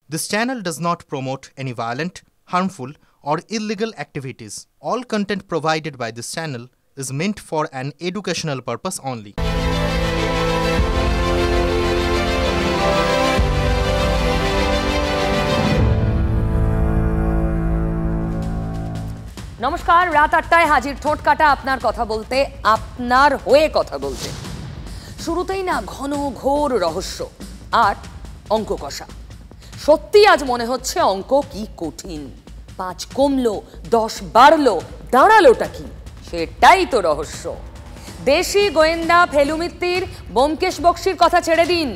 This channel does not promote any violent, harmful, or illegal activities. All content provided by this channel is meant for an educational purpose only. नमस्कार रात 8টায় हाजिर ठोट काटा আপনার কথা বলতে আপনার হয়ে কথা বলতে শুরুতেই না ঘন ঘোর রহস্য আর অঙ্ক কষা সত্যি আজ মনে হচ্ছে অঙ্ক কি কঠিন 5 কমলো 10 বাড়লো দাঁড়ালোটা কি সেটাই তো রহস্য দেশি গোয়েন্দা ফেলুমিত্তির ব্যোমকেশ বক্সির কথা ছেড়ে দিন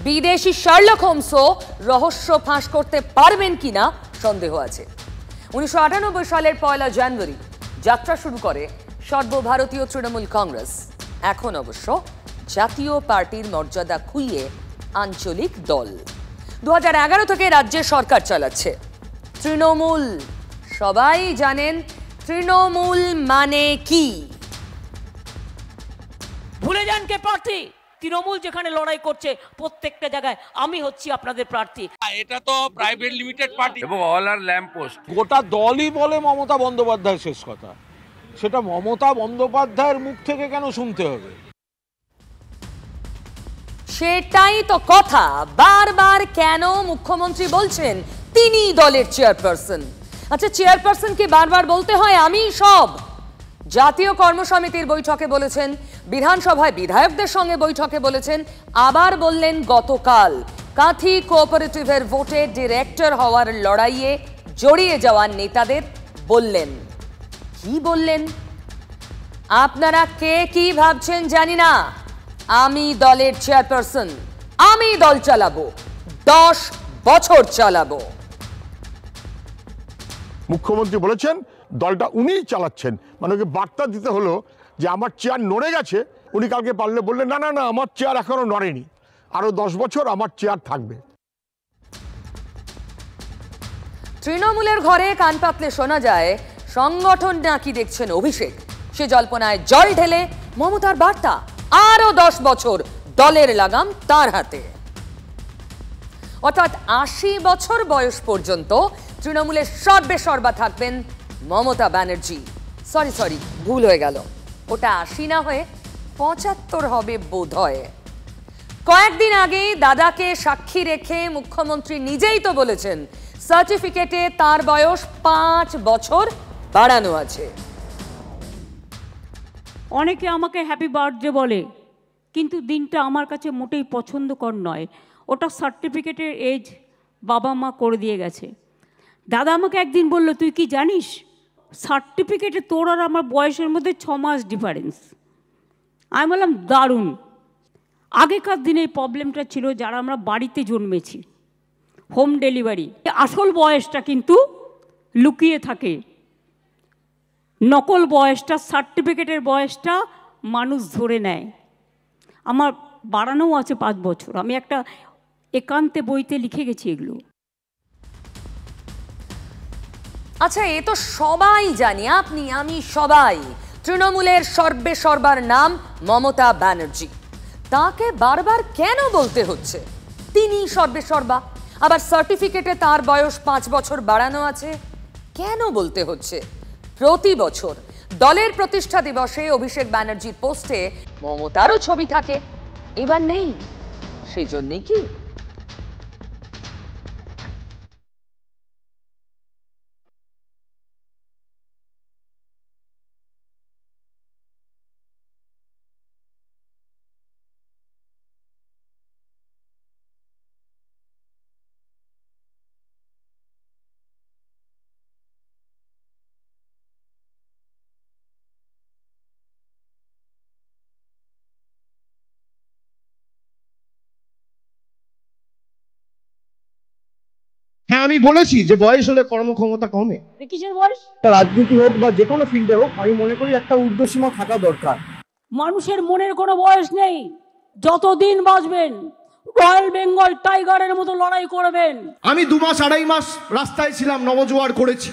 বিদেশি শার্লক হোমসও রহস্য ফাঁস করতে পারবেন কিনা সন্দেহ আছে 1998 সালের 1 জানুয়ারি যাত্রা শুরু করে সর্বভারতীয় তৃণমূল কংগ্রেস এখন অবশ্য জাতীয় পার্টির মর্যাদা খুইয়ে আঞ্চলিক দল 2011 থেকে রাজ্যে সরকার চালাচ্ছে তৃণমূল সবাই জানেন তৃণমূল মানে কি ভুলে যান কে প্রার্থী তৃণমূল যেখানে লড়াই করছে প্রত্যেকটা জায়গায় আমি হচ্ছি আপনাদের প্রার্থী এটা তো প্রাইভেট লিমিটেড পার্টি এবং অল আর ল্যাম্প পোস্ট গোটা দলই বলে মমতা বন্দ্যোপাধ্যায়ের শেষ কথা সেটা মমতা বন্দ্যোপাধ্যায়ের মুখ থেকে কেন শুনতে হবে সেটাই তো কথা বারবার কেন মুখ্যমন্ত্রী বলছেন তিনি দলের চেয়ারপারসন আচ্ছা চেয়ারপারসনকে বারবার বলতে হয় আমি সব জাতীয় কর্মসমিতির বৈঠকে বলেছেন বিধানসভায় বিধায়কদের সঙ্গে বৈঠকে বলেছেন আবার বললেন গতকাল কাঁথি কোঅপারেটিভের ভোটে ডিরেক্টর হওয়ার লড়াইয়ে জড়িয়ে যাওয়া নেতাদের বললেন কি বললেন আপনারা কে কি ভাবছেন জানি না আমি দলের চেয়ারপারসন আমি দল চালাবো 10 বছর চালাবো মুখ্যমন্ত্রী বলেছেন দলটা উনিই চালাচ্ছেন মানে ওকে বার্তা দিতে হলো যে আমার চেয়ার নড়ে গেছে উনি কালকে পারলে বললেন না না না আমার চেয়ার এখনো নড়েনি আরো 10 বছর আমার চেয়ার থাকবে তৃণমূলের ঘরে কান পাতলে শোনা যায় সংগঠন নাকি দেখছেন অভিষেক সে জল্পনায় জল ঢেলে মমতার বার্তা আরো 10 বছর দলের লাগাম তার হাতে অর্থাৎ 80 বছর বয়স পর্যন্ত তৃণমূলের সর্বেসর্বা থাকবেন মমতা ব্যানার্জি সরি ভুল হয়ে গেল ওটা 80 না হয়ে 75 হবে বোধহয় কয়েকদিন আগে দাদাকে সাক্ষী রেখে মুখ্যমন্ত্রী নিজেই তো বলেছেন সার্টিফিকেটে তার বয়স 5 বছর বাড়ানো আছে অনেকে আমাকে হ্যাপি বার্থডে বলে কিন্তু দিনটা আমার কাছে মোটেই পছন্দকর নয় ওটা সার্টিফিকেটের এজ বাবা মা করে দিয়ে গেছে দাদা আমাকে একদিন বলল তুই কি জানিস সার্টিফিকেটে তোর আর আমার বয়সের মধ্যে 6 মাস ডিফারেন্স আমি বললাম দারুণ আগেকার দিনে এই প্রবলেমটা ছিল যারা আমরা বাড়িতে জন্মেছি হোম ডেলিভারি আসল বয়সটা কিন্তু লুকিয়ে থাকে নকল বয়সটা সার্টিফিকেটের বয়সটা মানুষ ধরে নেয় আমার বাড়ানোও আছে 5 বছর আমি একটা একান্তে বইতে লিখে গেছি এগুলো আচ্ছা এ তো সবাই জানি আপনি আমি সবাই তৃণমূলের সর্বেসর্বার নাম মমতা ব্যানার্জি তাকে বারবার কেন বলতে হচ্ছে তিনি সর্বেসর্বা আবার সার্টিফিকেটে তার বয়স 5 বছর বাড়ানো আছে কেন বলতে হচ্ছে প্রতি বছর দলের প্রতিষ্ঠা দিবসে অভিষেক ব্যানার্জির পোস্টে মমতারও ছবি থাকে এবার নেই সেই জন্যই কি হ্যাঁ আমি বলেছি যে বয়স হলে কর্মক্ষমতা কমে কিসের বয়স রাজনীতি হোক বা যে কোনো ফিল্ডে হোক আমি মনে করি একটা ঊর্ধ্বসীমা থাকা দরকার মানুষের মনের কোনো বয়স নেই যতদিন বাঁচবেন রয়্যাল বেঙ্গল টাইগারের মতো লড়াই করবেন আমি 2 মাস 2.5 মাস রাস্তায় ছিলাম নবজোয়ার করেছি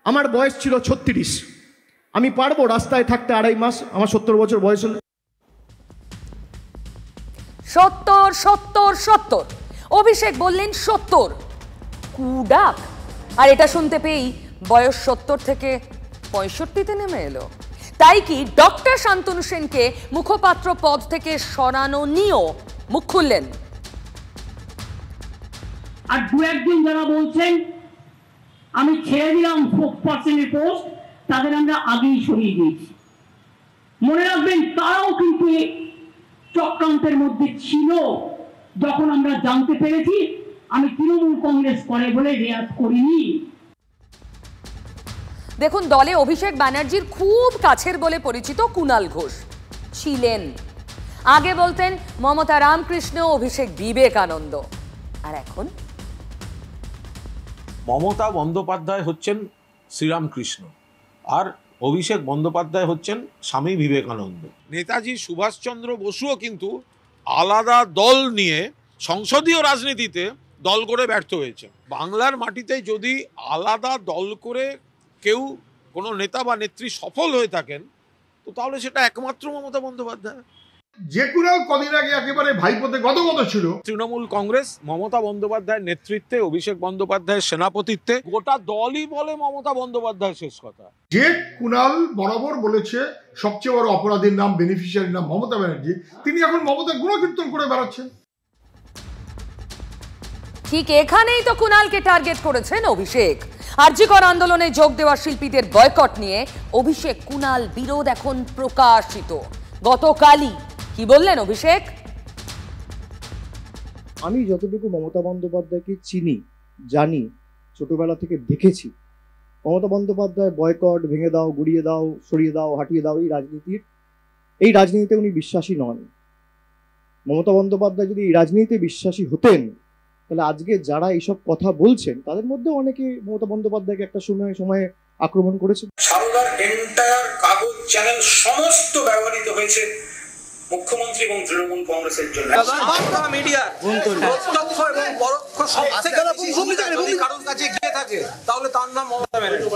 আমার বয়স ছিল 36 আমি পারবো রাস্তায় থাকতে 2.5 মাস আমার 70 বছর বয়স হলে 70 অভিষেক বললেন 70 কুডাক, আর এটা শুনতে পেয়েই বয়স 70 থেকে 65-তে নেমে এলো। তাই কি ডক্টর শান্তনু সেনকে মুখপাত্র পদ থেকে সরানো নিয়েও মুখ খুললেন। আর দু একজন যারা বলছেন আমি ছেড়ে দিলাম স্পোকসপারসনের পোস্ট, তাদের আমরা আগেই সরিয়ে দিয়েছি। মনে রাখবেন তারাও কিন্তু চক্রান্তের মধ্যে ছিল। যখন আমরা জানতে পেরেছি আমি তৃণমূল কংগ্রেস করে বলে রেয়াত করিনি। দেখুন, দলে অভিষেক ব্যানার্জির খুব কাছের বলে পরিচিত কুণাল ঘোষ ছিলেন। আগে বলতেন মমতা রামকৃষ্ণ, অভিষেক বিবেকানন্দ, আর এখন মমতা বন্দ্যোপাধ্যায় হচ্ছেন শ্রীরামকৃষ্ণ আর অভিষেক বন্দ্যোপাধ্যায় হচ্ছেন স্বামী বিবেকানন্দ। নেতাজি সুভাষচন্দ্র বসুও কিন্তু আলাদা দল নিয়ে সংসদীয় রাজনীতিতে দল করে ব্যর্থ হয়েছে। বাংলার মাটিতে যদি আলাদা দল করে কেউ কোনো নেতা বা নেত্রী সফল হয়ে থাকেন, তো তাহলে সেটা একমাত্র মমতা বন্দ্যোপাধ্যায়। যে কুণাল কদিন আগে একেবারে ভাইপোতে গদগদ ছিল, তৃণমূল কংগ্রেস মমতা বন্দ্যোপাধ্যায়ের নেতৃত্বে, অভিষেক বন্দ্যোপাধ্যায়ের সেনাপতিত্বে গোটা দলই বলে মমতা বন্দ্যোপাধ্যায় শেষ কথা। যে কুণাল বরাবর বলেছে সবচেয়ে বড় অপরাধীর নাম, বেনিফিশিয়ারির নাম মমতা ব্যানার্জি, তিনি এখন মমতা গুণকীর্তন করে বেড়াচ্ছেন। ঠিক এখানেই তো কুণালকে টার্গেট করেছেন অভিষেক। আরজিকর আন্দোলনে যোগ দেওয়া শিল্পীদের বয়কট নিয়ে অভিষেক কুণাল বিরোধ এখন প্রকাশিত। গতকালই কি বললেন অভিষেক? আমি যতটুকু মমতা বন্দ্যোপাধ্যায়কে চিনি, জানি, ছোটবেলা থেকে দেখেছি, মমতা বন্দ্যোপাধ্যায় বয়কট, ভেঙে দাও, গুড়িয়ে দাও, সরিয়ে দাও, হাঁটিয়ে দাও, এই রাজনীতিতে উনি বিশ্বাসী নন। মমতা বন্দ্যোপাধ্যায় যদি এই রাজনীতিতে বিশ্বাসী হতেন, তাহলে আজকে যারা এইসব কথা বলছেন তাদের মধ্যে অনেকে মমতা বন্দ্যোপাধ্যায়কে একটা সময়ে আক্রমণ করেছে। সারদার এন্টায়ার কাগজ চ্যানেল সমস্ত ব্যবহৃত হয়েছে মুখ্যমন্ত্রী এবং তৃণমূল কংগ্রেসের জন্য। মিডিয়া প্রত্যক্ষ এবং পরোক্ষ সবথেকে যদি কারোর কাছে গিয়ে থাকে তাহলে তার নাম মমতা ব্যানার্জি।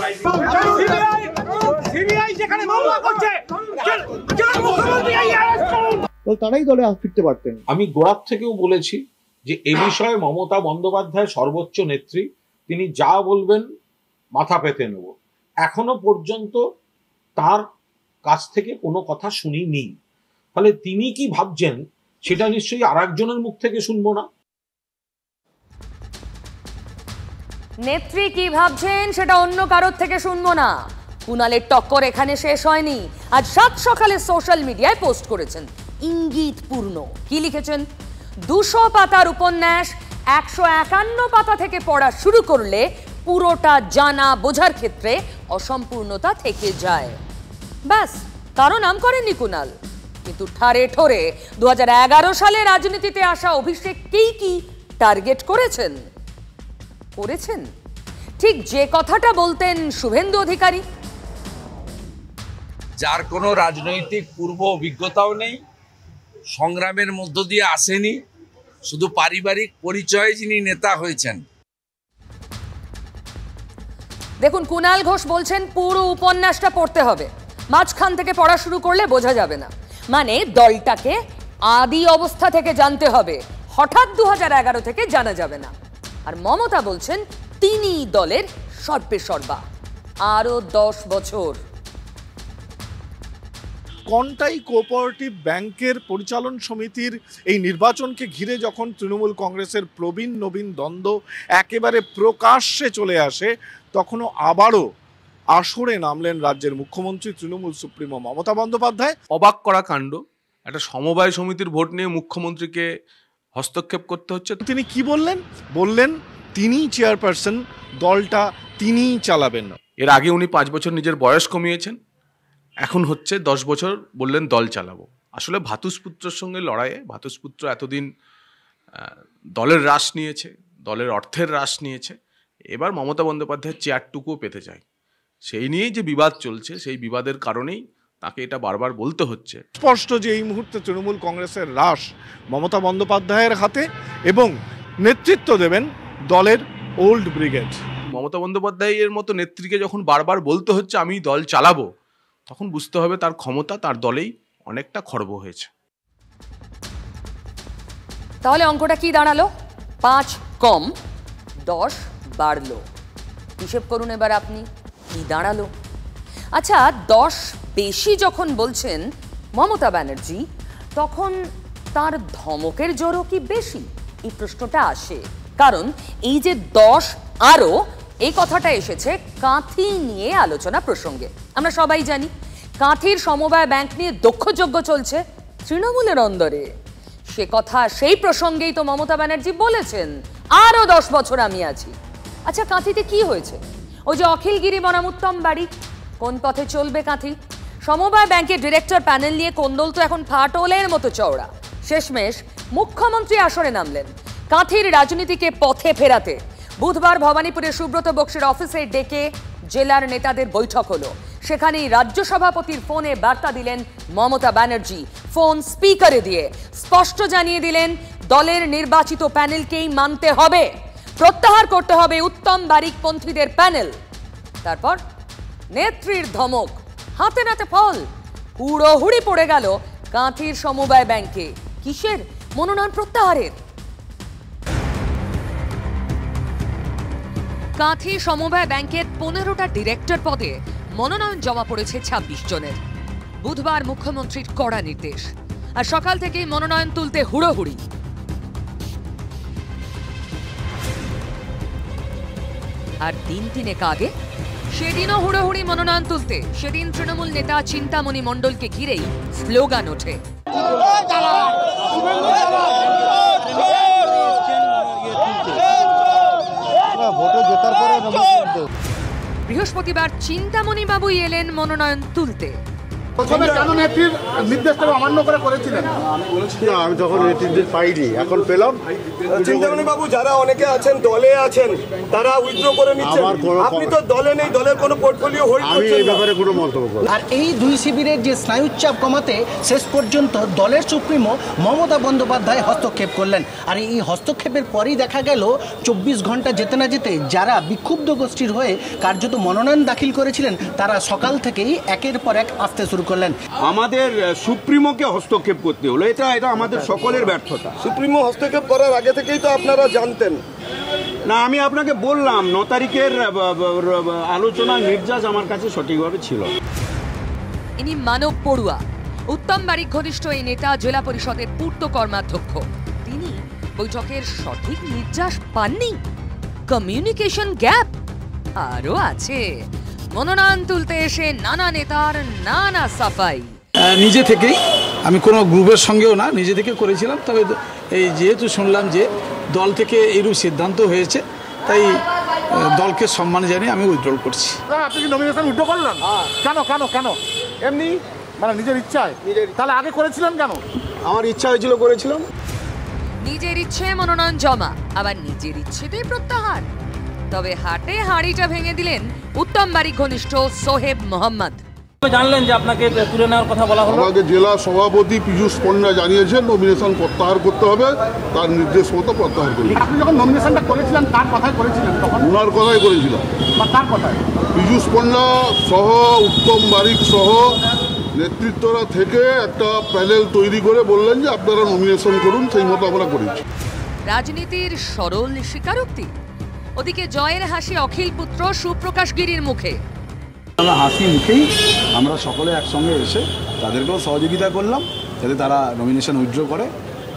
তারাই দলে ফিরতে পারতেন। আমি গোড়ার থেকেও বলেছি যে এ বিষয়ে মমতা বন্দ্যোপাধ্যায় সর্বোচ্চ নেত্রী, তিনি যা বলবেন মাথা পেতে নেব। এখনো পর্যন্ত তার কাছ থেকে কোনো কথা শুনিনি। ফলে তিনি কি ভাবছেন সেটা নিশ্চয়ই আর একজনের মুখ থেকে শুনবো না। নেত্রী কি ভাবছেন সেটা অন্য কারোর থেকে শুনবো না। কুণালের টক্কর এখানে শেষ হয়নি। আজ 7 সকালে সোশ্যাল মিডিয়ায় পোস্ট করেছেন ইঙ্গিতপূর্ণ। কি লিখেছেন? 200 পাতার উপন্যাস 151 পাতা থেকে পড়া শুরু করলে পুরোটা জানা বোঝার ক্ষেত্রে অসম্পূর্ণতা থেকে যায়। ব্যাস, কারো নাম করেননি কুণাল, কিন্তু ঠারে ঠোরে 2011 সালে রাজনীতিতে আসা অভিষেককেই কি টার্গেট করেছেন? ঠিক যে কথাটা বলতেন শুভেন্দু অধিকারী। যার কোনো রাজনৈতিক পূর্ব অভিজ্ঞতাও নেই, সংগ্রামের মধ্য দিয়ে আসেনি, শুধু পারিবারিক পরিচয়ে যিনি নেতা হয়েছেন। দেখুন, কুণাল ঘোষ বলছেন পুরো উপন্যাসটা পড়তে হবে, মাঝখান থেকে পড়া শুরু করলে বোঝা যাবে না। মানে দলটাকে আদি অবস্থা থেকে জানতে হবে, হঠাৎ 2011 থেকে জানা যাবে না। আর মমতা বলছেন তিনি দলের সর্বেসর্বা, আরো 10 বছর। কন্টাই কোঅপারেটিভ ব্যাংকের পরিচালন সমিতির এই নির্বাচনকে ঘিরে যখন তৃণমূল কংগ্রেসের প্রবীণ নবীন দ্বন্দ্ব একেবারে প্রকাশ্যে চলে আসে, তখনও আবারও আসরে নামলেন রাজ্যের মুখ্যমন্ত্রী তৃণমূল সুপ্রিমো মমতা বন্দ্যোপাধ্যায়। অবাক করা কাণ্ড, একটা সমবায় সমিতির ভোট নিয়ে মুখ্যমন্ত্রীকে হস্তক্ষেপ করতে হচ্ছে। তিনি কি বললেন তিনিই চেয়ারপারসন, দলটা তিনিই চালাবেন। এর আগে উনি 5 বছর নিজের বয়স কমিয়েছেন, এখন হচ্ছে 10 বছর বললেন দল চালাবো। আসলে ভাতুষপুত্রের সঙ্গে লড়াইয়ে, ভাতুষপুত্র এতদিন দলের হ্রাস নিয়েছে, দলের অর্থের হ্রাস নিয়েছে, এবার মমতা বন্দ্যোপাধ্যায়ের চেয়ারটুকুও পেতে চায়। সেই নিয়েই যে বিবাদ চলছে, সেই বিবাদের কারণেই তাকে এটা বারবার বলতে হচ্ছে। স্পষ্ট যে এই মুহূর্তে তৃণমূল কংগ্রেসের হ্রাস মমতা বন্দ্যোপাধ্যায়ের হাতে এবং নেতৃত্ব দেবেন দলের ওল্ড ব্রিগেড। মমতা বন্দ্যোপাধ্যায়ের মতো নেত্রীকে যখন বারবার বলতে হচ্ছে আমি দল চালাবো, তখন বুঝতে হবে তার ক্ষমতা তার দলেই অনেকটা খর্ব হয়েছে। তাহলে অঙ্কটা কি দাঁড়ালো? 5 কম 10 বাড়লো। হিসেব করুন এবার আপনি কি দাঁড়ালো। আচ্ছা, 10 বেশি যখন বলছেন মমতা ব্যানার্জি, তখন তার ধমকের জোরও কি বেশি? এই প্রশ্নটা আসে, কারণ এই যে 10 আরও, এই কথাটা এসেছে কাঁথি নিয়ে আলোচনা প্রসঙ্গে। আমরা সবাই জানি কাঁথির সমবায় ব্যাংক নিয়ে দক্ষযজ্ঞ চলছে তৃণমূলের অন্দরে। সে কথা সেই প্রসঙ্গেই তো মমতা ব্যানার্জি বলেছেন আরও 10 বছর আমি আছি। আচ্ছা, কাঁথিতে কি হয়েছে? ওই যে অখিলগিরি বনাম উত্তম বাড়ি, কোন পথে চলবে কাঁথি? সমবায় ব্যাংকের ডিরেক্টর প্যানেল নিয়ে কোন্দল তো এখন ফাটলের মতো চওড়া। শেষমেশ মুখ্যমন্ত্রী আসরে নামলেন কাঁথির রাজনীতিকে পথে ফেরাতে। বুধবার ভবানীপুরে সুব্রত বক্সির অফিসে ডেকে জেলার নেতাদের বৈঠক হলো। সেখানেই রাজ্য সভাপতির ফোনে বার্তা দিলেন মমতা ব্যানার্জি। ফোন স্পিকারে দিয়ে স্পষ্ট জানিয়ে দিলেন দলের নির্বাচিত প্যানেলকেই মানতে হবে, প্রত্যাহার করতে হবে উত্তম বারিকপন্থীদের প্যানেল। তারপর নেত্রীর ধমক, হাতে নাতে ফল, হুড়োহুড়ি পড়ে গেল কাঁথির সমবায় ব্যাংকে। কিসের? মনোনয়ন প্রত্যাহারের। কাঁথি সমবায় ব্যাংকের 15টা ডিরেক্টর পদে মনোনয়ন জমা পড়েছে 26 জনের। বুধবার মুখ্যমন্ত্রীর কড়া নির্দেশ, আর সকাল থেকেই মনোনয়ন তুলতে হুড়োহুড়ি। আর দিন তিনেক আগে সেদিনও হুড়োহুড়ি মনোনয়ন তুলতে। সেদিন তৃণমূল নেতা চিন্তামণি মণ্ডলকে ঘিরেই স্লোগান ওঠে। বৃহস্পতিবার চিন্তামণি বাবুই এলেন মনোনয়ন তুলতে। প্রথমে কেন নেত্রীর নির্দেশটা অমান্য করে করেছিলেন? না, আমি যখন নেতৃত্ব পাইনি, এখন পেলাম। চিন্তামণি বাবু, যারা অনেকে আছেন দলে আছেন, তারা উইথড্র করে নিচ্ছেন। আপনি তো দলে নেই, দলের কোনো পোর্টফোলিও হোল্ড করছেন না। আমি এই ব্যাপারে কোনো মন্তব্য করি। আর এই দুই শিবিরের যে স্নায়ুচাপ কমাতে শেষ পর্যন্ত দলের সুপ্রিমো মমতা বন্দ্যোপাধ্যায় হস্তক্ষেপ করলেন। আর এই হস্তক্ষেপের পরই দেখা গেল 24 ঘন্টা যেতে না যেতে যারা বিক্ষুব্ধ গোষ্ঠীর হয়ে কার্যত মনোনয়ন দাখিল করেছিলেন, তারা সকাল থেকেই একের পর এক আসতে শুরু করলেন। আমাদের সুপ্রিমোকে হস্তক্ষেপ করতে হলো, এটা আমাদের সকলের ব্যর্থতা। সুপ্রিমো হস্তক্ষেপ করার আগে থেকেই তো আপনারা জানতেন না। আমি আপনাকে বললাম 9 তারিখের আলোচনা নির্যাস আমার কাছে সঠিকভাবে ছিল। ইনি মানব পড়ুয়া, উত্তম বারিক ঘনিষ্ঠ এই নেতা, জেলা পরিষদের পূর্ত কর্মাধ্যক্ষ। তিনি বৈঠকের সঠিক নির্যাস পাননি, কমিউনিকেশন গ্যাপ আরও আছে। মনোনয়ন তুলতে এসে নানা নেতার নানা সাফাই। নিজে থেকেই, আমি কোনো গ্রুপের সঙ্গেও না, নিজে থেকে করেছিলাম। তবে এই যেহেতু শুনলাম যে দল থেকে এইরূপ সিদ্ধান্ত হয়েছে, তাই দলকে সম্মান জানিয়ে আমি উইথড্রল করছি। আপনি কি নমিনেশন উইথড্র করলেন? কেন কেন কেন? এমনি মানে নিজের ইচ্ছায়? তাহলে আগে করেছিলেন কেন? আমার ইচ্ছা হয়েছিল, করেছিলাম। নিজের ইচ্ছে মনোনয়ন জমা, আবার নিজের ইচ্ছেতেই প্রত্যাহার। তবে হাটে হাঁড়িটা ভেঙে দিলেন উত্তম বারিক ঘনিষ্ঠ সোহেব মোহাম্মদ। জানলেন যে আপনাকে তুলে নেওয়ার কথা বলা হলো? আমাকে জেলা সভাপতি পীযূষ পণ্ডা জানিয়েছেন নমিনেশন প্রত্যাহার করতে হবে, তার নির্দেশ মতো প্রত্যাহার করি। আপনি যখন নমিনেশনটা করেছিলেন কার কথায় করেছিলেন? তখন ওনার কথাই করেছিলাম। কার কথায়? পীযূষ পণ্ডা সহ উত্তম বারিক সহ নেতৃত্বরা থেকে একটা প্যানেল তৈরি করে বললেন যে আপনারা নমিনেশন করুন, সেই মতো আমরা করেছি। রাজনীতির সরল স্বীকারোক্তি। ওদিকে জয়ের হাসি অখিল পুত্র সুপ্রকাশ গিরির মুখে। আমরা হাসি মুখেই আমরা সকলে একসঙ্গে এসে তাদেরকেও সহযোগিতা করলাম যাতে তারা নমিনেশন উইথড্র করে।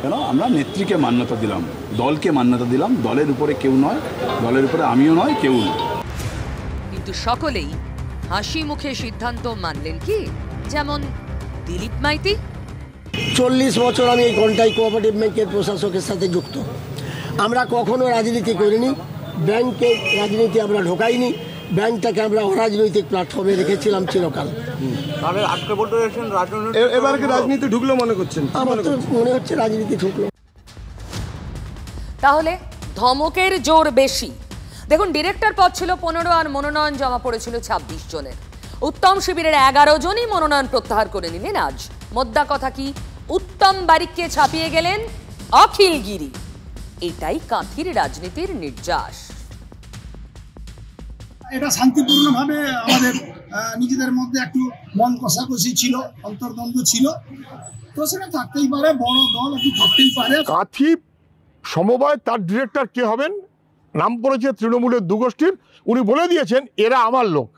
কেন আমরা নেত্রীকে মান্যতা দিলাম, দলকে মান্যতা দিলাম। দলের উপরে কেউ নয়, দলের উপরে আমিও নয়, কেউ নয়। কিন্তু সকলেই হাসি মুখে সিদ্ধান্ত মানলেন কি? যেমন দিলীপ মাইতি। 40 বছর আমি এই ঘন্টাই কোঅপারেটিভ ব্যাংকের প্রশাসকের সাথে যুক্ত। আমরা কখনো রাজনীতি করিনি, ব্যাংকের রাজনীতি আমরা ঢোকাইনি, ব্যাংকটাকে আমরা অরাজনৈতিক প্ল্যাটফর্মে রেখেছিলাম চিরকাল। এবার কি রাজনীতি ঢুকলো মনে করছেন? আমার তো মনে হচ্ছে রাজনীতি ঢুকলো। তাহলে ধমকের জোর বেশি। দেখুন, ডিরেক্টর পদ ছিল 15 আর মনোনয়ন জমা পড়েছিল 26 জনের। উত্তম শিবিরের 11 জনই মনোনয়ন প্রত্যাহার করে নিলেন আজ। মোদ্দা কথা কি? উত্তম বারিককে ছাপিয়ে গেলেন অখিলগিরি। এটাই কাঁথির রাজনীতির নির্যাস। এটা শান্তিপূর্ণভাবে আমাদের নিজেদের মধ্যে একটু মন কষাকষি ছিল, অন্তর্দ্বন্দ্ব ছিল, তো সেটা থাকতেই পারে। বড় দল একটু থাকতেই পারে। কাঁথি সমবায় তার ডিরেক্টর কে হবেন নাম পড়েছে তৃণমূলের দুগোষ্ঠীর, উনি বলে দিয়েছেন এরা আমার লোক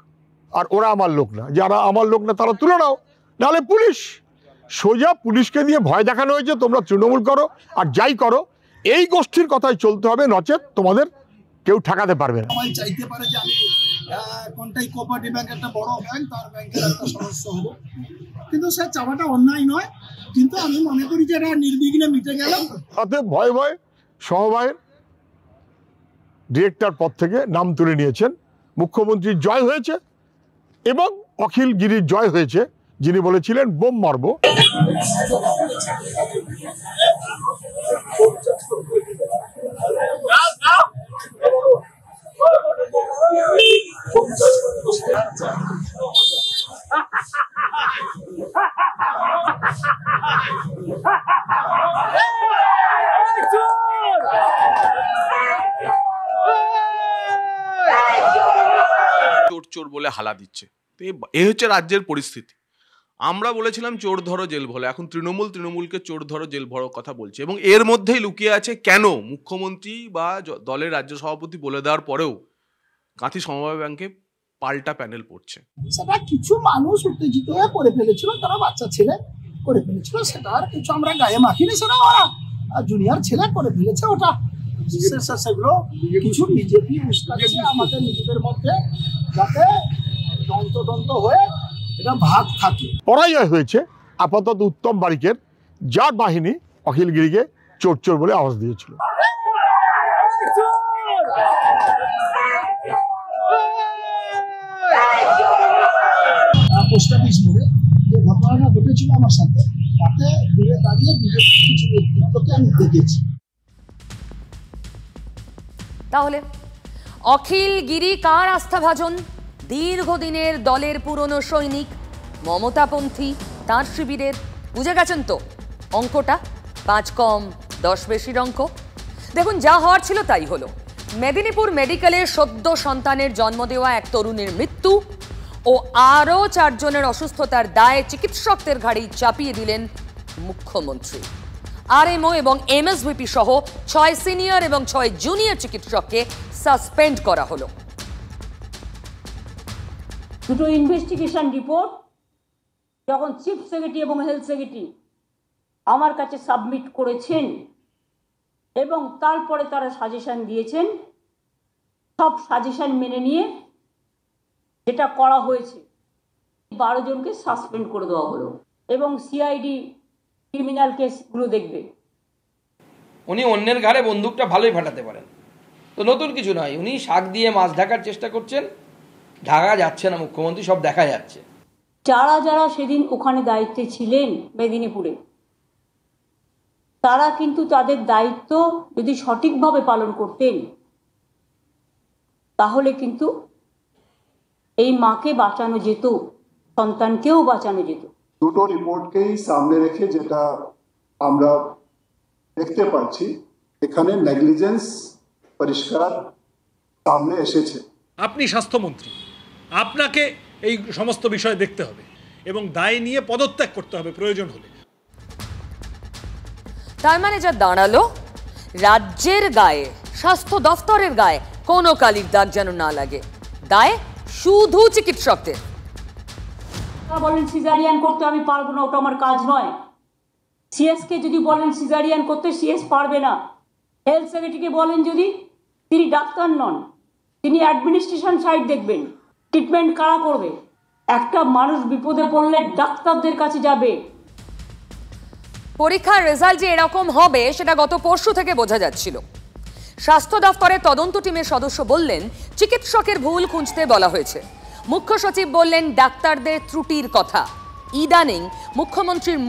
আর ওরা আমার লোক না, যারা আমার লোক না তারা তুলে নাও, নাহলে পুলিশ। সোজা পুলিশকে দিয়ে ভয় দেখানো হয়েছে তোমরা তৃণমূল করো আর যাই করো, এই গোষ্ঠীর কথাই চলতে হবে, নচেত তোমাদের কেউ ঠেকাতে পারবে না। সবাই চাইতে পারে যে আমি কোনটাই কোঅপারেটিভ ব্যাংক একটা বড় ব্যাংক, তার ব্যাংকের একটা সদস্য হব, কিন্তু সে চাওয়াটা অন্যায় নয়, কিন্তু আমি মনে করি যে এটা নির্বিঘ্নে মিটে গেল। তাতে ভয় ভয় সমবায়ের ডিরেক্টর পদ থেকে নাম তুলে নিয়েছেন। মুখ্যমন্ত্রীর জয় হয়েছে এবং অখিল গিরির জয় হয়েছে, যিনি বলেছিলেন বোম মারব। চোর চোর বলে হালা দিচ্ছে। তো এই হচ্ছে রাজ্যের পরিস্থিতি। আমরা বলেছিলাম চোর ধরো জেল ভরো, এখন তৃণমূলকে চোর ধরো জেল ভরো কথা বলছে, এবং এর মধ্যেই লুকিয়ে আছে কেন মুখ্যমন্ত্রী বা দলের রাজ্য সভাপতি বলে দেওয়ার পরেও কাঁথি সমবায় ব্যাংকে পাল্টা প্যানেল পড়ছে। সেটা কিছু মানুষ উত্তেজিত হয়ে করে ফেলেছিল, তারা বাচ্চা ছেলে করে ফেলেছিল, সেটা আর কিছু আমরা গায়ে মাখিনি, সেটা ওরা জুনিয়র ছেলে করে ফেলেছে। ওটা সেগুলো কিছু বিজেপি উস্কাচ্ছে আমাদের নিজেদের মধ্যে, যাতে দন্ত হয়ে এটা ভাগ থাকে। পরাজয় হয়েছে আপাতত উত্তম বারিকের, যার বাহিনী অখিলগিরিকে চোর চোর বলে আওয়াজ দিয়েছিল। পোস্ট অফিস মোড়ে যে ঘটনাটা ঘটেছিল আমার সাথে, তাতে দূরে দাঁড়িয়ে বিজেপি কিছু নেতৃত্বকে আমি দেখেছি। তাহলে অখিল গিরি কার আস্থাভাজন? দীর্ঘদিনের দলের পুরনো সৈনিক, মমতাপন্থী, তাঁর শিবিরের। বুঝে গেছেন তো অঙ্কটা? 5 কম 10 বেশির অঙ্ক। দেখুন, যা হওয়ার ছিল তাই হলো। মেদিনীপুর মেডিকেলে সদ্য সন্তানের জন্ম দেওয়া এক তরুণীর মৃত্যু ও আরও 4 জনের অসুস্থতার দায় চিকিৎসকদের ঘাড়েই চাপিয়ে দিলেন মুখ্যমন্ত্রী। আরএমও এবং এমএসভিপি সহ 6 সিনিয়র এবং 6 জুনিয়র চিকিৎসককে সাসপেন্ড করা হলো। দুটো ইনভেস্টিগেশন রিপোর্ট যখন চিফ সেক্রেটারি এবং হেলথ সেক্রেটারি আমার কাছে সাবমিট করেছেন এবং তারপরে তারা সাজেশন দিয়েছেন, সব সাজেশন মেনে নিয়ে যেটা করা হয়েছে 12 জনকে সাসপেন্ড করে দেওয়া হলো এবং সিআইডি ক্রিমিনাল কেসগুলো দেখবে। উনি অন্যের ঘাড়ে বন্দুকটা ভালোই ফাটাতে পারেন, তো নতুন কিছু নয়। উনি শাক দিয়ে মাছ ঢাকার চেষ্টা করছেন, ঢাকা যাচ্ছে না মুখ্যমন্ত্রী, সব দেখা যাচ্ছে। যারা যারা সেদিন ওখানে দায়িত্বে ছিলেন মেদিনীপুরে, তারা কিন্তু তাদের দায়িত্ব যদি সঠিকভাবে পালন করতেন, তাহলে কিন্তু এই মাকে বাঁচানো যেত, সন্তানকেও বাঁচানো যেত। দুটো রিপোর্টকেই সামনে রেখে যেটা আমরা দেখতে পাচ্ছি, এখানে নেগলিজেন্স পরিষ্কার সামনে এসেছে। আপনি স্বাস্থ্যমন্ত্রী, আপনাকে এই সমস্ত বিষয় দেখতে হবে এবং দায় নিয়ে পদত্যাগ করতে হবে প্রয়োজন হলে। তার মানে যা দাঁড়ালো, রাজ্যের গায়ে, স্বাস্থ্য দফতরের গায়ে কোনো কালির দাগ যেন না লাগে, দায় শুধু চিকিৎসকদের। বলেন সিজারিয়ান করতে আমি পারবো না, ওটা আমার কাজ নয়। সিএসকে যদি বলেন সিজারিয়ান করতে, সিএস পারবে না। হেলথ সেক্রেটারিকে বলেন যদি, তিনি ডাক্তার নন, তিনি অ্যাডমিনিস্ট্রেশন সাইড দেখবেন, ট্রিটমেন্ট কারা করবে? একটা মানুষ বিপদে পড়লে ডাক্তারদের কাছে যাবে। পরীক্ষার রেজাল্ট যে এরকম হবে সেটা গত পরশু থেকে বোঝা যাচ্ছিল। স্বাস্থ্য দফতরের তদন্ত টিমের সদস্য বললেন চিকিৎসকের ভুল খুঁজতে বলা হয়েছে। মুখ্য সচিব বললেন ডাক্তারদের ত্রুটির কথা। ইদানিং মুখ্যমন্ত্রীর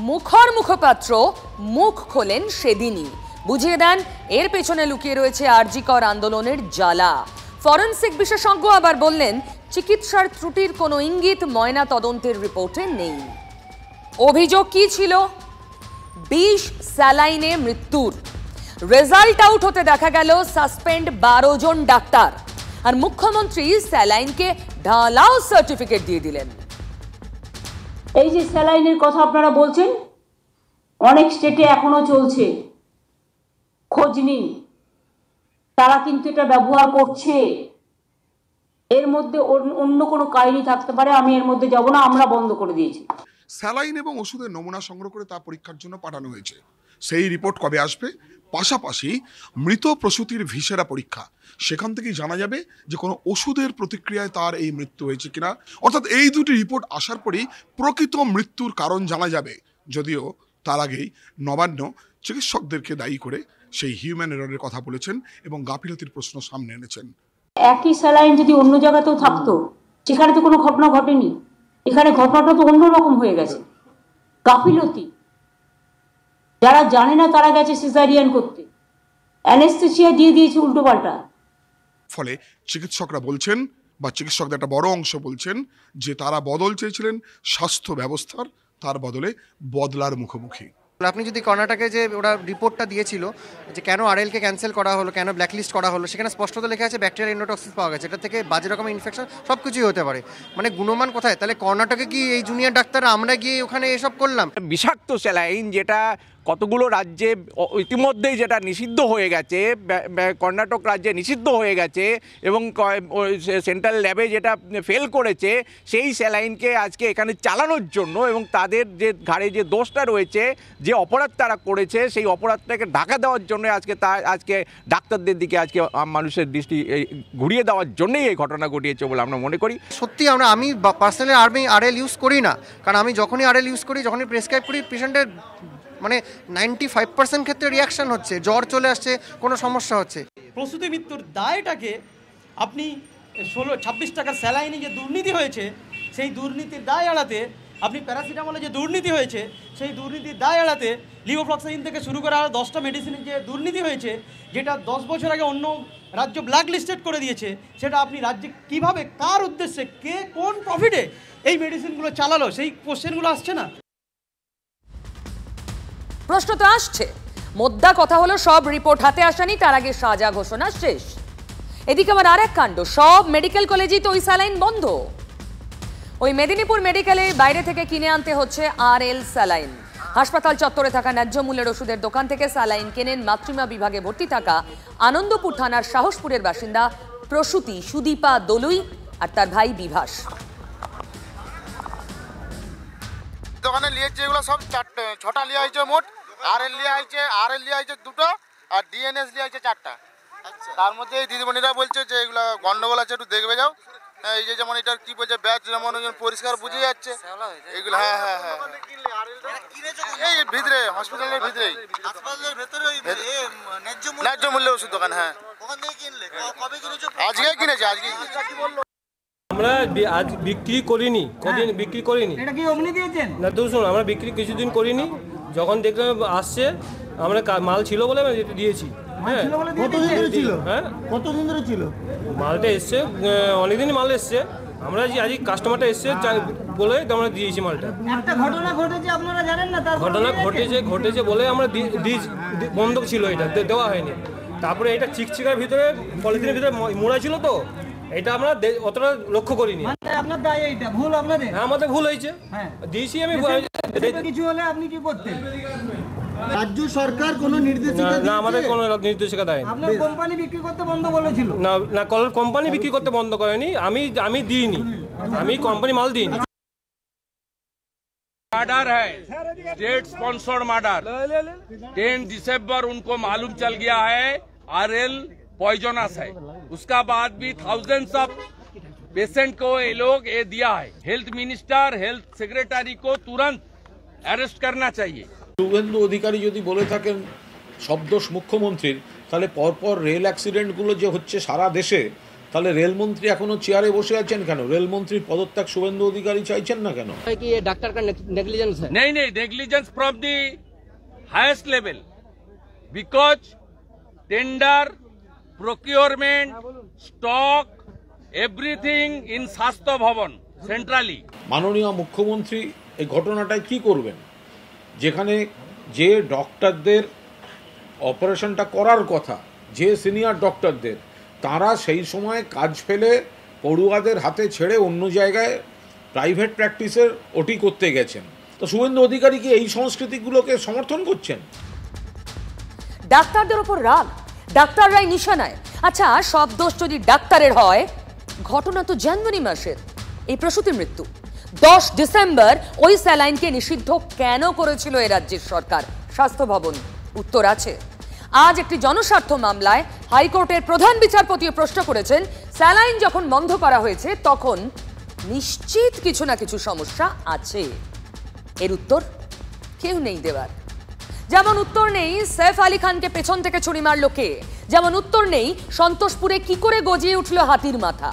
মুখর মুখপাত্র মুখ খোলেন সেদিনই, বুঝিয়ে দেন এর পেছনে লুকিয়ে রয়েছে আরজিকর আন্দোলনের জ্বালা। ফরেনসিক বিশেষজ্ঞ আবার বললেন চিকিৎসার ত্রুটির কোনো ইঙ্গিত ময়না তদন্তের রিপোর্টে নেই। অভিযোগ কি ছিল? 20 স্যালাইনে মৃত্যুর। রেজাল্ট আউট হতে দেখা গেল সাসপেন্ড 12 জন ডাক্তার, আর মুখ্যমন্ত্রী স্যালাইনকে ঢালাও সার্টিফিকেট দিয়ে দিলেন। এই যে স্যালাইনের কথা আপনারা বলছেন, অনেক স্টেটে এখনো চলছে, খোঁজ নিন। তারা কিন্তু এটা ব্যবহার করছে। এর মধ্যে অন্য কোনো কাহিনী থাকতে পারে, আমি এর মধ্যে যাব না, আমরা বন্ধ করে দিয়েছি। স্যালাইন এবং ওষুধের নমুনা সংগ্রহ করে তা পরীক্ষার জন্য পাঠানো হয়েছে। সেই রিপোর্ট কবে আসবে? পাশাপাশি মৃত প্রসূতির ভিসেরা পরীক্ষা, সেখান থেকেই জানা যাবে যে কোনো ওষুধের প্রতিক্রিয়ায় তার এই মৃত্যু হয়েছে কিনা। অর্থাৎ এই দুটি রিপোর্ট আসার পরেই প্রকৃত মৃত্যুর কারণ জানা যাবে। যদিও তার আগেই নবান্ন চিকিৎসকদেরকে দায়ী করে সেই হিউম্যান এররের কথা বলেছেন এবং গাফিলতির প্রশ্ন সামনে এনেছেন। একই স্যালাইন যদি অন্য জায়গাতেও থাকতো, সেখানে তো কোনো ঘটনা ঘটেনি, এখানে ঘটনাটা তো অন্যরকম হয়ে গেছে। গাফিলতি, যারা জানে না তারা গেছে সিজারিয়ান করতে, অ্যানেস্থেসিয়া দিয়ে দিয়েছে উল্টো পাল্টা। ফলে চিকিৎসকরা বলছেন, বা চিকিৎসকদের একটা বড় অংশ বলছেন যে তারা বদল চেয়েছিলেন স্বাস্থ্য ব্যবস্থার, তার বদলে বদলার মুখোমুখি। আপনি যদি কর্ণাটকে যে ওরা রিপোর্টটা দিয়েছিল যে কেন আরএলকে ক্যান্সেল করা হলো, কেন ব্ল্যাকলিস্ট করা হলো, সেখানে স্পষ্টত লেখা আছে ব্যাকটেরিয়াল এন্ডোটক্সিস পাওয়া গেছে, এটা থেকে বাজে রকমের ইনফেকশন সব কিছুই হতে পারে। মানে গুণমান কোথায়? তাহলে কর্ণাটকে কি এই জুনিয়র ডাক্তাররা আমরা গিয়ে ওখানে এসব করলাম? বিষাক্ত স্যালাইন যেটা কতগুলো রাজ্যে ইতিমধ্যেই যেটা নিষিদ্ধ হয়ে গেছে, কর্ণাটক রাজ্যে নিষিদ্ধ হয়ে গেছে এবং সেন্ট্রাল ল্যাবে যেটা ফেল করেছে, সেই স্যালাইনকে আজকে এখানে চালানোর জন্য এবং তাদের যে ঘাড়ে যে দোষটা রয়েছে, যে অপরাধ তারা করেছে, সেই অপরাধটাকে ঢাকা দেওয়ার জন্য আজকে ডাক্তারদের দিকে আজকে মানুষের দৃষ্টি ঘুরিয়ে দেওয়ার জন্যই এই ঘটনা ঘটিয়েছে বলে আমরা মনে করি। সত্যি আমি পার্সোনালি আরএল ইউজ করি না, কারণ আমি যখনই আরএল ইউজ করি, যখনই প্রেসক্রাইব করি, পেশেন্টের মানে 95% ক্ষেত্রে রিয়াকশন হচ্ছে, জ্বর চলে আসছে, কোনো সমস্যা হচ্ছে। প্রসূতি মৃত্যুর দায়টাকে আপনি 26 টাকার স্যালাইনে যে দুর্নীতি হয়েছে, সেই দুর্নীতির দায় এড়াতে, আপনি প্যারাসিটামলে যে দুর্নীতি হয়েছে, সেই দুর্নীতির দায় এড়াতে লিভোফ্লক্সাসিন থেকে শুরু করে আরও 10টা মেডিসিনের যে দুর্নীতি হয়েছে, যেটা 10 বছর আগে অন্য রাজ্য ব্ল্যাক লিস্টেড করে দিয়েছে, সেটা আপনি রাজ্যে কিভাবে, কার উদ্দেশ্যে, কে কোন প্রফিটে এই মেডিসিনগুলো চালালো, সেই কোশ্চেনগুলো আসছে না। প্রশ্ন তো আসছে, মোদ্দা কথা হলো সব রিপোর্ট হাতে আসেনি, তার আগে সাজা ঘোষণা শেষ। এদিকে আবার আরেক কাণ্ড, সব মেডিকেল কলেজেই তো ওই স্যালাইন বন্ধ। ওই মেদিনীপুর মেডিকেলে বাইরে থেকে কিনে আনতে হচ্ছে আরএল স্যালাইন। হাসপাতাল চত্বরে থাকা ন্যায্য মূল্যের ওষুধের দোকান থেকে স্যালাইন কেনেন মাতৃমা বিভাগে ভর্তি থাকা আনন্দপুর থানার সাহসপুরের বাসিন্দা প্রসূতি সুদীপা দলুই আর তার ভাই বিভাস। দোকানে লিয়েছে এগুলো সব 6টা লিয়া হয়েছে মোট, আরএল লিয়া হয়েছে 2টো, আর ডিএনএস লিয়া হয়েছে 4টা। তার মধ্যে এই দিদিমণিরা বলছে যে এগুলো গন্ডগোল আছে, একটু দেখবে যাও। এই যে যেমন এটা কি বলছে, ব্যাচ যেমন পরিষ্কার বুঝে যাচ্ছে এগুলো। হ্যাঁ হ্যাঁ হ্যাঁ, এই ভিতরে হসপিটালের ভিতরেই, ন্যায্য মূল্যে ওষুধ দোকান। হ্যাঁ, আজকে কিনেছে, আজকে। আমরা আজ বিক্রি করিনি, কদিন বিক্রি করিনি। এটা কি অমনি দিয়েছেন? না তো শুনুন, আমরা বিক্রি কিছুদিন করিনি, যখন দেখলাম আসছে, আমরা মাল ছিল বলে আমরা যেটা দিয়েছি। হ্যাঁ, কতদিন ধরে ছিল? হ্যাঁ, কতদিন ধরে ছিল মালটা? এসছে অনেকদিনই মাল এসছে, আমরা আজ কাস্টমারটা এসছে বলে আমরা দিয়েছি মালটা। একটা ঘটনা ঘটেছে আপনারা জানেন না? তার ঘটনা ঘটেছে বলে আমরা বন্ধ ছিল, এটা দেওয়া হয়নি। তারপরে এটা চিকচিকার ভিতরে পলিথিনের ভিতরে মোড়া ছিল, তো এটা আমরা অতটা লক্ষ্য করিনি। আপনার দায়, এইটা ভুল আপনাদের? হ্যাঁ, আমাদের ভুল হয়েছে। হ্যাঁ, দিয়েছি আমি। কিছু হলে আপনি কি করতেন? রাজ্য সরকার কোনো নির্দেশিকা? না, আমাদের কোনো নির্দেশিকা দেয়নি। আপনার কোম্পানি বিক্রি করতে বন্ধ বলেছিল? না না, কোম্পানি বিক্রি করতে বন্ধ করেনি, আমি দিইনি, আমি কোম্পানি মাল দিইনি। मर्डर है, स्टेट स्पॉन्सर्ड मर्डर। 10 दिसंबर उनको मालूम चल गया है आरएल पॉइजनस है, उसका बाद भी थाउजेंड्स ऑफ पेशेंट को ये लोग ये दिया है। हेल्थ मिनिस्टर, हेल्थ सेक्रेटरी को तुरंत अरेस्ट करना चाहिए। শুভেন্দু অধিকারী যদি বলে থাকেন সব দোষ মুখ্যমন্ত্রীর, তাহলে পরপর রেল অ্যাক্সিডেন্টগুলো যে হচ্ছে সারা দেশে, তাহলে রেলমন্ত্রী এখনো চেয়ারে বসে আছেন কেন? রেলমন্ত্রীর পদত্যাগ শুভেন্দু অধিকারী চাইছেন না কেন? কি ये डॉक्टर का नेग्लिजेंस है? नहीं, negligence from the highest level, because tender, procurement, stock, everything in স্বাস্থ্য ভবন সেন্ট্রালি। মাননীয় মুখ্যমন্ত্রী এই ঘটনাটায় কি করবেন, যেখানে যে ডক্টরদের অপারেশনটা করার কথা, যে সিনিয়র ডক্টরদের, তারা সেই সময় কাজ ফেলে পড়ুয়াদের হাতে ছেড়ে অন্য জায়গায় প্রাইভেট প্র্যাকটিসের ওটি করতে গেছেন। তো শুভেন্দু অধিকারী কি এই সংস্কৃতিগুলোকে সমর্থন করছেন? ডাক্তারদের উপর রাগ, ডাক্তাররাই নিশানায়। আচ্ছা, সব দোষ যদি ডাক্তারের হয়, ঘটনা তো জানুয়ারি মাসের, এই প্রসূতির মৃত্যু। 10 ডিসেম্বর ওই স্যালাইনকে নিষিদ্ধ কেন করেছিল এই রাজ্যের সরকার? স্বাস্থ্য ভবন উত্তর আছে। আজ একটি জনস্বার্থ মামলায় হাইকোর্টের প্রধান বিচারপতিও প্রশ্ন করেছেন, স্যালাইন যখন বন্ধ করা হয়েছে তখন নিশ্চিত কিছু না কিছু সমস্যা আছে। এর উত্তর কেউ নেই দেওয়ার। যেমন উত্তর নেই সৈফ আলী খানকে পেছন থেকে ছুরি মারল কে, যেমন উত্তর নেই সন্তোষপুরে কি করে গজিয়ে উঠল হাতির মাথা।